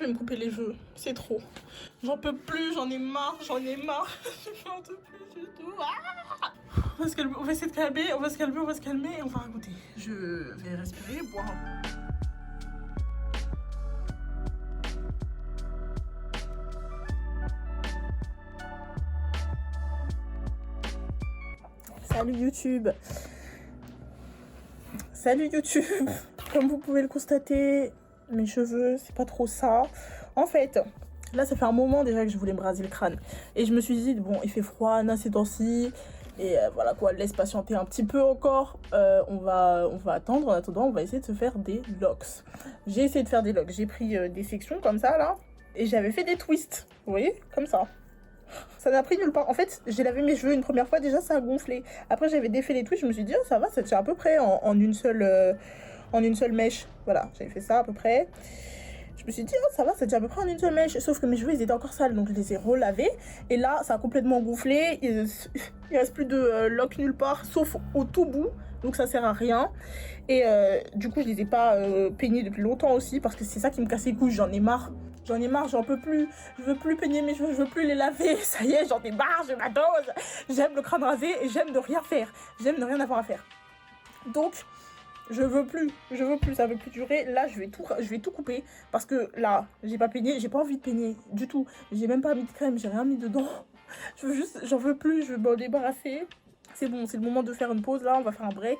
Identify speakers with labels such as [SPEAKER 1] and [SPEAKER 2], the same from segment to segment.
[SPEAKER 1] vais me couper les cheveux, c'est trop. J'en peux plus, j'en ai marre, j'en ai marre. J'en peux plus du tout. Ah, on va se calmer, on va essayer de calmer, on va se calmer, on va se calmer et on va raconter. Je vais respirer, boire un peu. Salut YouTube. Salut YouTube. Comme vous pouvez le constater, mes cheveux, c'est pas trop ça. En fait, là, ça fait un moment déjà que je voulais me raser le crâne. Et je me suis dit, bon, il fait froid, là, ces temps-ci. Et voilà quoi, laisse patienter un petit peu encore. On va attendre. En attendant, on va essayer de se faire des locks. J'ai essayé de faire des locks. J'ai pris des sections comme ça, là. Et j'avais fait des twists. Vous voyez, comme ça. Ça n'a pris nulle part. En fait, j'ai lavé mes cheveux une première fois, déjà ça a gonflé. Après, j'avais défait les twists, je me suis dit, oh, ça va, ça tient à peu près en une seule mèche. Voilà, j'avais fait ça à peu près. Je me suis dit, oh, ça va, ça tient à peu près en une seule mèche. Sauf que mes cheveux, ils étaient encore sales, donc je les ai relavés. Et là, ça a complètement gonflé. Il reste plus de lock nulle part, sauf au tout bout. Donc ça sert à rien. Et du coup, je les ai pas peignés depuis longtemps aussi, parce que c'est ça qui me casse les couilles, j'en ai marre. J'en ai marre, j'en peux plus. Je veux plus peigner mes cheveux, je veux plus les laver. Ça y est, j'en ai marre, j'ai ma dose. J'aime le crâne rasé et j'aime ne rien faire. J'aime ne rien avoir à faire. Donc, je veux plus, ça veut plus durer. Là, je vais tout couper parce que là, j'ai pas peigné, j'ai pas envie de peigner du tout. J'ai même pas mis de crème, j'ai rien mis dedans. J'en veux plus, je veux m'en débarrasser. C'est bon, c'est le moment de faire une pause là, on va faire un break.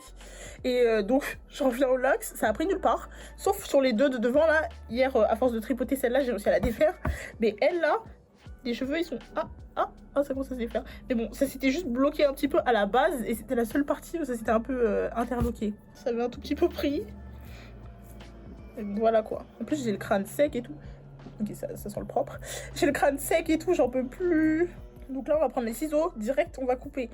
[SPEAKER 1] Et donc, j'en viens au locks, ça a pris nulle part. Sauf sur les deux de devant là. Hier, à force de tripoter celle-là, j'ai réussi à la défaire. Mais elle là, les cheveux ils sont... Ah, ça commence à se défaire. Mais bon, ça s'était juste bloqué un petit peu à la base. Et c'était la seule partie où ça s'était un peu interloqué. Ça avait un tout petit peu pris. Et voilà quoi. En plus, j'ai le crâne sec et tout. Ok, ça sent le propre. J'ai le crâne sec et tout, j'en peux plus. Donc là, on va prendre les ciseaux. Direct, on va couper.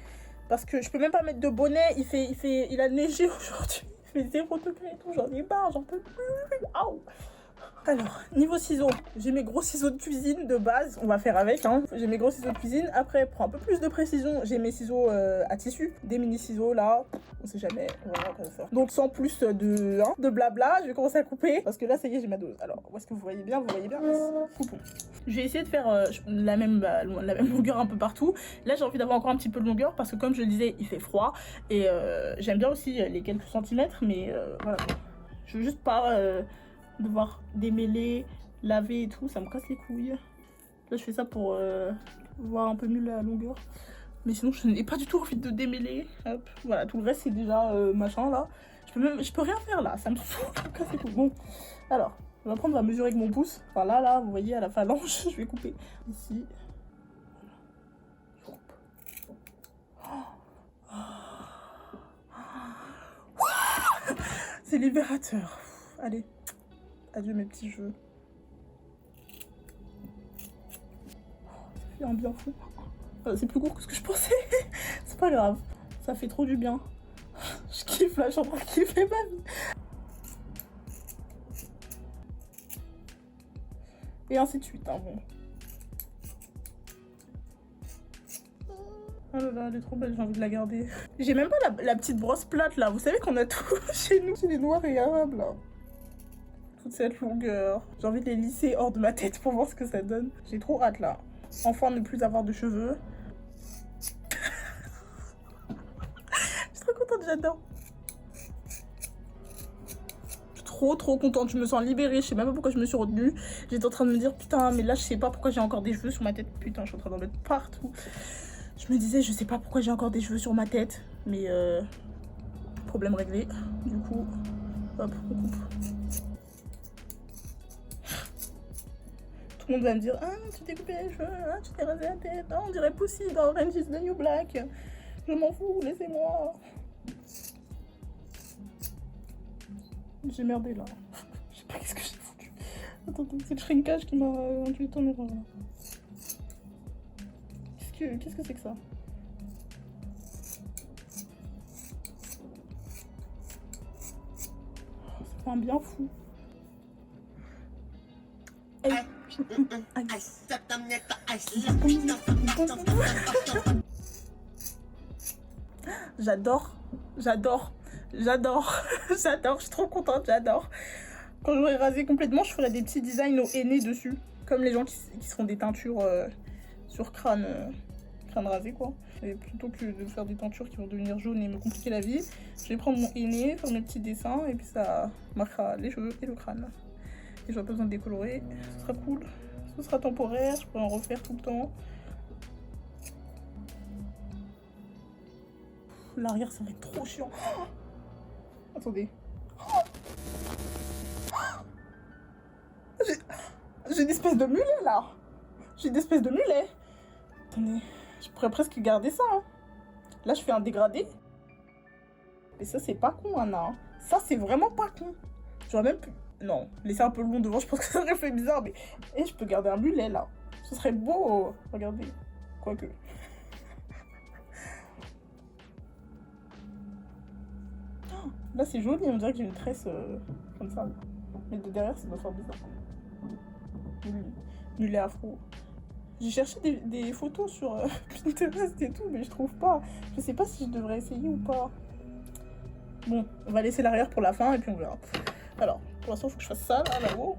[SPEAKER 1] Parce que je peux même pas mettre de bonnet, il a neigé aujourd'hui, il fait 0 degré et tout, j'en ai marre, j'en peux plus. Aouh. Alors, niveau ciseaux, j'ai mes gros ciseaux de cuisine de base, on va faire avec, hein. J'ai mes gros ciseaux de cuisine, après, pour un peu plus de précision, j'ai mes ciseaux à tissu, des mini ciseaux là, on sait jamais, on va voir comment faire. Donc sans plus de blabla, je vais commencer à couper, parce que là, ça y est, j'ai ma dose. Alors, où est-ce que vous voyez bien, coupons. Je vais essayer de faire la même longueur un peu partout. Là, j'ai envie d'avoir encore un petit peu de longueur, parce que comme je le disais, il fait froid, et j'aime bien aussi les quelques centimètres, mais voilà. Je veux juste pas... devoir démêler, laver et tout, ça me casse les couilles. Là je fais ça pour voir un peu mieux la longueur. Mais sinon je n'ai pas du tout envie de démêler. Hop, voilà, tout le reste c'est déjà machin là. Je peux rien faire là, ça me saoule, ça me casse les couilles. Bon, alors, on va prendre, on va mesurer avec mon pouce. Voilà, là, vous voyez à la phalange, je vais couper. Ici. Je coupe. C'est libérateur. Allez. Adieu mes petits cheveux. Ça fait un bien fou. C'est plus court que ce que je pensais. C'est pas grave. Ça fait trop du bien. Je kiffe là, je suis en train de kiffer ma vie. Et ainsi de suite, hein, bon. Oh là là, elle est trop belle, j'ai envie de la garder. J'ai même pas la petite brosse plate là. Vous savez qu'on a tout chez nous. C'est des noirs et arabes là. Toute cette longueur. J'ai envie de les lisser hors de ma tête pour voir ce que ça donne. J'ai trop hâte là. Enfin ne plus avoir de cheveux. Je suis trop contente, j'adore. Je suis trop contente, je me sens libérée. Je sais même pas pourquoi je me suis retenue. J'étais en train de me dire putain mais là je sais pas pourquoi j'ai encore des cheveux sur ma tête. Putain je suis en train d'en mettre partout. Je me disais je sais pas pourquoi j'ai encore des cheveux sur ma tête. Mais problème réglé. Du coup hop on coupe. Tout le monde va me dire ah tu t'es coupé les cheveux, ah, tu t'es rasé la tête, ah, on dirait Pussy dans Orange is the New Black. Je m'en fous, laissez-moi. J'ai merdé là. Je sais pas qu'est-ce que j'ai foutu. Attends, c'est le shrinkage qui m'a induit en erreur là. Qu'est-ce que c'est que ça? Ça fait un bien fou. Hey. J'adore, je suis trop contente, j'adore. Quand j'aurai rasé complètement, je ferai des petits designs au henné dessus. Comme les gens qui se font des teintures sur crâne rasé quoi. Et plutôt que de faire des teintures qui vont devenir jaunes et me compliquer la vie, je vais prendre mon henné, faire mes petits dessins et puis ça marquera les cheveux et le crâne. Et j'aurai pas besoin de décolorer, ce sera cool. Ce sera temporaire, je pourrai en refaire tout le temps. L'arrière ça va être trop chiant. Oh, attendez. J'ai une espèce de mulet là. J'ai une espèce de mulet. Attendez, je pourrais presque garder ça. Hein. Là je fais un dégradé. Mais ça c'est pas con Anna. Ça c'est vraiment pas con. J'aurais même pu... Non, laisser un peu long devant, je pense que ça aurait fait bizarre. Mais et je peux garder un mulet là. Ce serait beau. Regardez. Quoique. Oh, là c'est joli, on dirait que j'ai une tresse comme ça. Mais de derrière ça doit faire bizarre. Mulet afro. J'ai cherché des photos sur Pinterest et tout, mais je trouve pas. Je sais pas si je devrais essayer ou pas. Bon, on va laisser l'arrière pour la fin et puis on verra. Alors, pour l'instant, il faut que je fasse ça là-haut.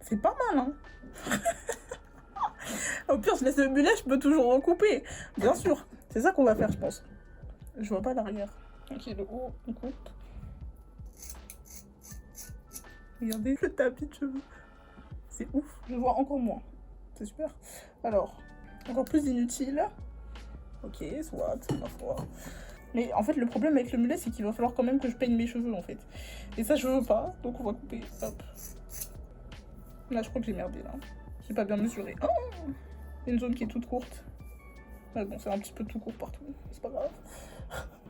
[SPEAKER 1] C'est pas mal, hein. Au pire, je laisse le mulet, je peux toujours recouper. Bien sûr, c'est ça qu'on va faire, je pense. Je vois pas l'arrière. Ok, le haut, on coupe. Regardez le tapis de cheveux. C'est ouf. Je vois encore moins. C'est super. Alors, encore plus inutile. Ok, soit, ma foi. Mais en fait, le problème avec le mulet, c'est qu'il va falloir quand même que je peigne mes cheveux, en fait. Et ça, je veux pas. Donc, on va couper. Hop. Là, je crois que j'ai merdé, là. J'ai pas bien mesuré. Oh, une zone qui est toute courte. Mais bon, c'est un petit peu tout court partout. C'est pas grave.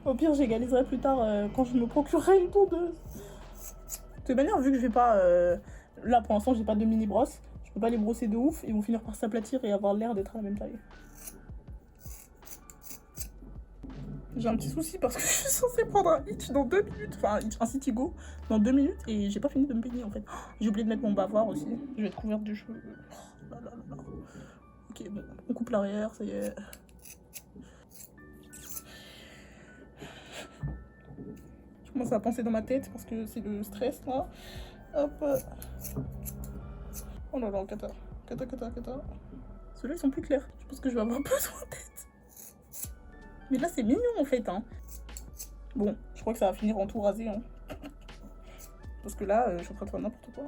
[SPEAKER 1] Au pire, j'égaliserai plus tard quand je me procurerai une tondeuse. De toute manière, vu que je vais pas... Là, pour l'instant, j'ai pas de mini-brosse. Je peux pas les brosser de ouf. Ils vont finir par s'aplatir et avoir l'air d'être à la même taille. J'ai un petit souci parce que je suis censée prendre un hitch dans 2 minutes. Enfin, un Citigo dans 2 minutes. Et j'ai pas fini de me peigner, en fait. J'ai oublié de mettre mon bavard aussi. Je vais être couverte de cheveux. Oh là là là là. Ok, bon. On coupe l'arrière, ça y est. Je commence à penser dans ma tête parce que c'est le stress là. Hop. Oh là là, cata. Ceux-là ils sont plus clairs. Je pense que je vais avoir besoin d'aide. Mais là c'est mignon en fait. Hein. Bon, je crois que ça va finir en tout rasé. Hein. Parce que là, je suis en train de faire n'importe quoi.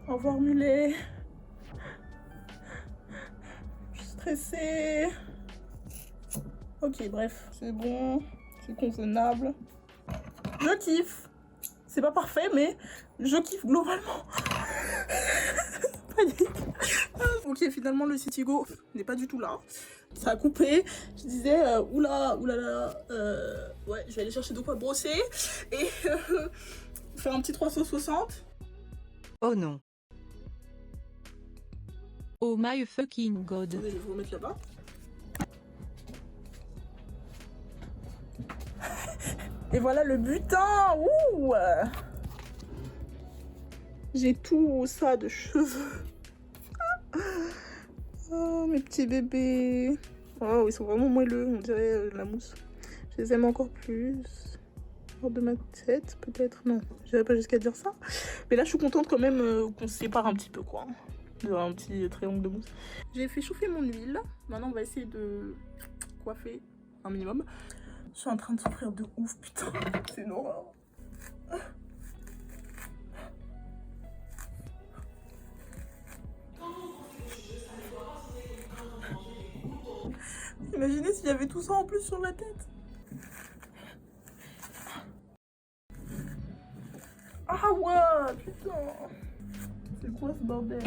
[SPEAKER 1] Au revoir mulet. Je suis stressée. Ok, bref, c'est bon. C'est convenable. Je kiffe. C'est pas parfait, mais je kiffe globalement. Ok, finalement, le Citigo n'est pas du tout là. Ça a coupé. Je disais, oula, ouais, je vais aller chercher de quoi brosser et faire un petit 360.
[SPEAKER 2] Oh non. Oh my fucking god.
[SPEAKER 1] Attendez, je vais vous remettre là-bas. Et voilà le butin. Ouh. J'ai tout ça de cheveux. Oh, mes petits bébés. Oh, ils sont vraiment moelleux, on dirait de la mousse. Je les aime encore plus. Hors de ma tête, peut-être. Non, j'irai pas jusqu'à dire ça. Mais là, je suis contente quand même qu'on se sépare un petit peu, quoi. Un petit triangle de mousse. J'ai fait chauffer mon huile. Maintenant, on va essayer de coiffer un minimum. Je suis en train de souffrir de ouf, putain. C'est une horreur. Imaginez s'il y avait tout ça en plus sur la tête. Ah ouais, putain. C'est quoi ce bordel?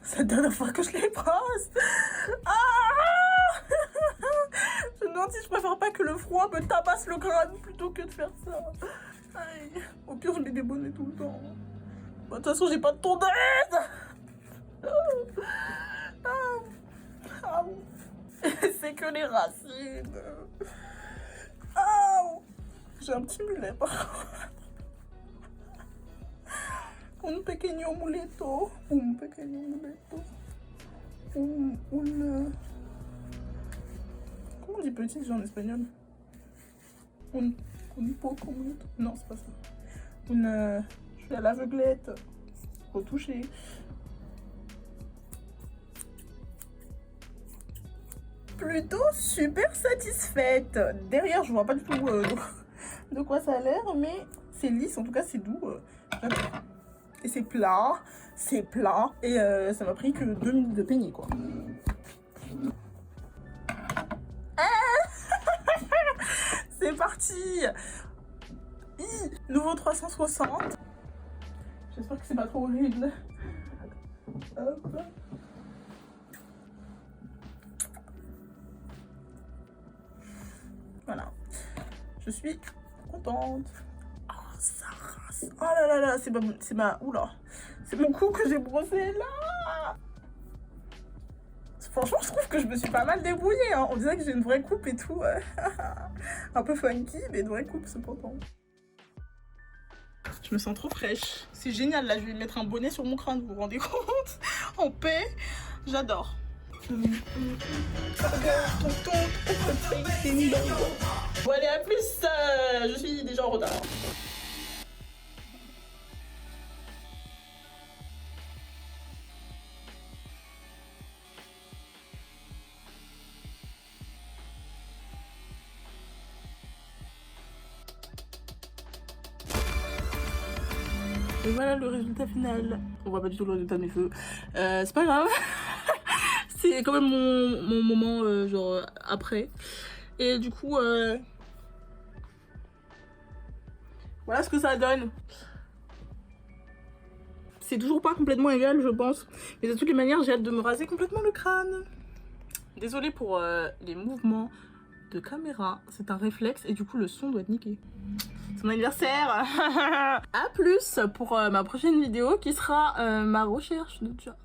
[SPEAKER 1] C'est la dernière fois que je les brosse. Ah. Je ne gentil, je préfère pas que le froid me tabasse le crâne plutôt que de faire ça. Aïe. Au pire, je mets des bonnets tout le temps. Bah, de toute façon, j'ai pas de tondeuse. C'est que les racines. J'ai un petit mulet par contre. Un pequeño muleto. Un pequeño muleto. Comment on dit petit déjà en espagnol? Un poco muleto. Non, c'est pas ça. Je suis à l'aveuglette. Faut toucher. Plutôt super satisfaite. Derrière, je vois pas du tout de quoi ça a l'air, mais c'est lisse, en tout cas c'est doux. J'adore. Et c'est plat, et ça m'a pris que 2 minutes de peigner quoi. C'est parti. Nouveau 360. J'espère que c'est pas trop horrible. Hop. Voilà. Je suis contente. Oh, ça rase. Oh là là là, c'est ma... Oula. C'est mon cou que j'ai brossé là. Franchement, je trouve que je me suis pas mal débrouillée. Hein. On dirait que j'ai une vraie coupe et tout. Un peu funky, mais une vraie coupe cependant. Je me sens trop fraîche. C'est génial, là, je vais mettre un bonnet sur mon crâne, vous vous rendez compte? En paix, j'adore. Bon allez, à plus, je suis déjà en retard. Et voilà le résultat final. On voit pas du tout le résultat de mes cheveux. C'est pas grave. C'est quand même mon moment genre après. Et du coup voilà ce que ça donne. C'est toujours pas complètement égal je pense. Mais de toutes les manières j'ai hâte de me raser complètement le crâne. Désolée pour les mouvements de caméra. C'est un réflexe et du coup le son doit être niqué. C'est mon anniversaire. A plus pour ma prochaine vidéo qui sera ma recherche de job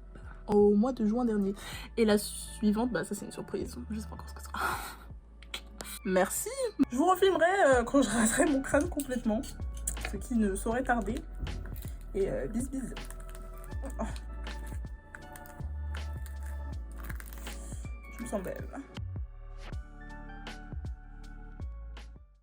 [SPEAKER 1] au mois de juin dernier. Et la suivante, bah ça c'est une surprise. Je sais pas encore ce que ce sera. Merci. Je vous refilmerai quand je raserai mon crâne complètement. Ce qui ne saurait tarder. Et bis bis. Oh. Je me sens belle.